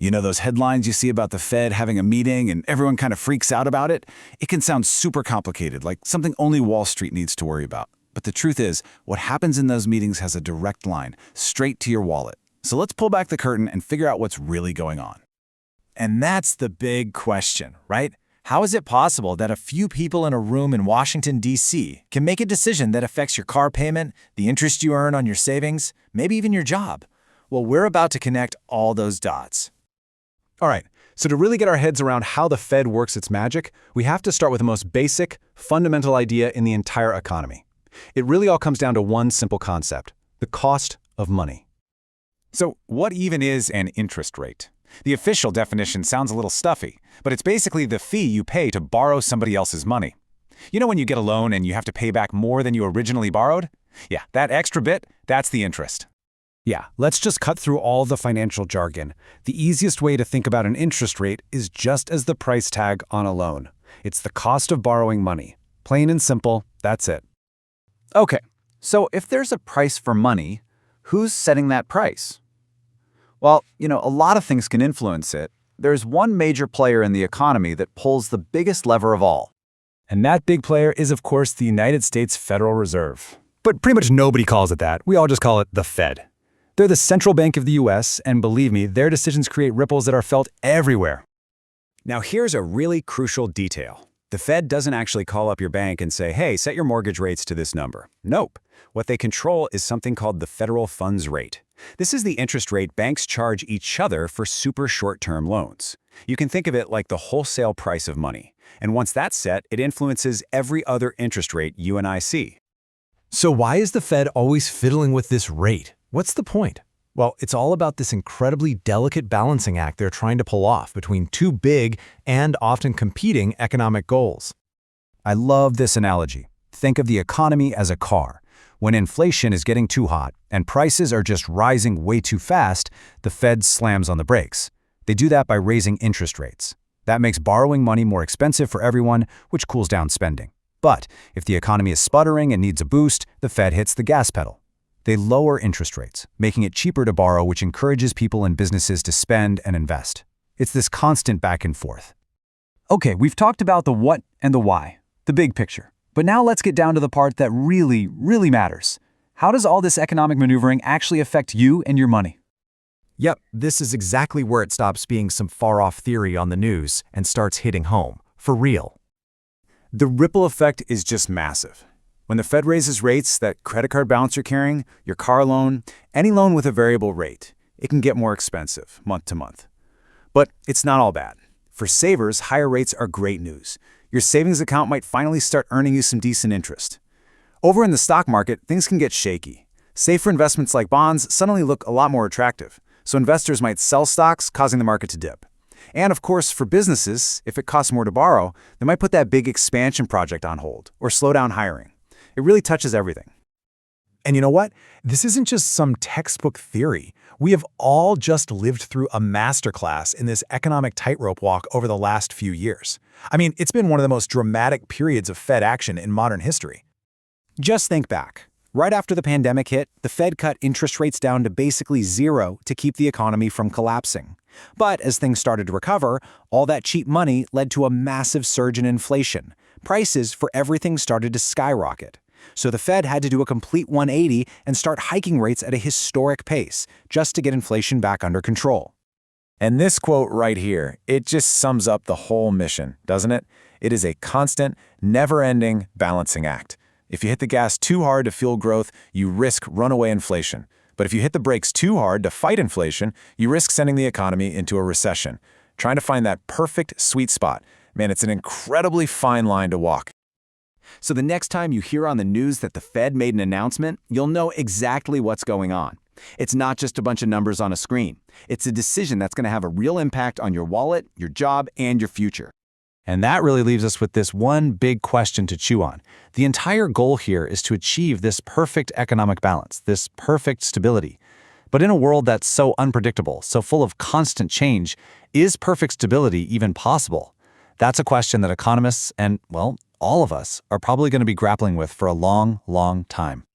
You know those headlines you see about the Fed having a meeting and everyone kind of freaks out about it? It can sound super complicated, like something only Wall Street needs to worry about. But the truth is, what happens in those meetings has a direct line, straight to your wallet. So let's pull back the curtain and figure out what's really going on. And that's the big question, right? How is it possible that a few people in a room in Washington, D.C. can make a decision that affects your car payment, the interest you earn on your savings, maybe even your job? Well, we're about to connect all those dots. All right, so to really get our heads around how the Fed works its magic, we have to start with the most basic, fundamental idea in the entire economy. It really all comes down to one simple concept: the cost of money. So what even is an interest rate? The official definition sounds a little stuffy, but it's basically the fee you pay to borrow somebody else's money. You know when you get a loan and you have to pay back more than you originally borrowed? Yeah, that extra bit, that's the interest. Yeah, let's just cut through all the financial jargon. The easiest way to think about an interest rate is just as the price tag on a loan. It's the cost of borrowing money. Plain and simple, that's it. Okay, so if there's a price for money, who's setting that price? Well, a lot of things can influence it. There's one major player in the economy that pulls the biggest lever of all. And that big player is, of course, the United States Federal Reserve. But pretty much nobody calls it that. We all just call it the Fed. They're the central bank of the US, and believe me, their decisions create ripples that are felt everywhere. Now here's a really crucial detail. The Fed doesn't actually call up your bank and say, hey, set your mortgage rates to this number. Nope. What they control is something called the federal funds rate. This is the interest rate banks charge each other for super short-term loans. You can think of it like the wholesale price of money. And once that's set, it influences every other interest rate you and I see. So why is the Fed always fiddling with this rate? What's the point? Well, it's all about this incredibly delicate balancing act they're trying to pull off between two big and often competing economic goals. I love this analogy. Think of the economy as a car. When inflation is getting too hot and prices are just rising way too fast, the Fed slams on the brakes. They do that by raising interest rates. That makes borrowing money more expensive for everyone, which cools down spending. But if the economy is sputtering and needs a boost, the Fed hits the gas pedal. They lower interest rates, making it cheaper to borrow, which encourages people and businesses to spend and invest. It's this constant back and forth. Okay, we've talked about the what and the why, the big picture. But now let's get down to the part that really, really matters. How does all this economic maneuvering actually affect you and your money? Yep, this is exactly where it stops being some far-off theory on the news and starts hitting home, for real. The ripple effect is just massive. When the Fed raises rates, that credit card balance you're carrying, your car loan, any loan with a variable rate, it can get more expensive month to month. But it's not all bad. For savers, higher rates are great news. Your savings account might finally start earning you some decent interest. Over in the stock market, things can get shaky. Safer investments like bonds suddenly look a lot more attractive, so investors might sell stocks, causing the market to dip. And of course, for businesses, if it costs more to borrow, they might put that big expansion project on hold or slow down hiring. It really touches everything. And you know what? This isn't just some textbook theory. We have all just lived through a masterclass in this economic tightrope walk over the last few years. I mean, it's been one of the most dramatic periods of Fed action in modern history. Just think back. Right after the pandemic hit, the Fed cut interest rates down to basically zero to keep the economy from collapsing. But as things started to recover, all that cheap money led to a massive surge in inflation. Prices for everything started to skyrocket. So the Fed had to do a complete 180 and start hiking rates at a historic pace just to get inflation back under control. And this quote right here, it just sums up the whole mission, doesn't it? It is a constant, never-ending balancing act. If you hit the gas too hard to fuel growth, you risk runaway inflation. But if you hit the brakes too hard to fight inflation, you risk sending the economy into a recession. Trying to find that perfect sweet spot, man, it's an incredibly fine line to walk. So the next time you hear on the news that the Fed made an announcement, you'll know exactly what's going on. It's not just a bunch of numbers on a screen. It's a decision that's going to have a real impact on your wallet, your job, and your future. And that really leaves us with this one big question to chew on. The entire goal here is to achieve this perfect economic balance, this perfect stability. But in a world that's so unpredictable, so full of constant change, is perfect stability even possible? That's a question that economists and, well, all of us are probably going to be grappling with for a long, long time.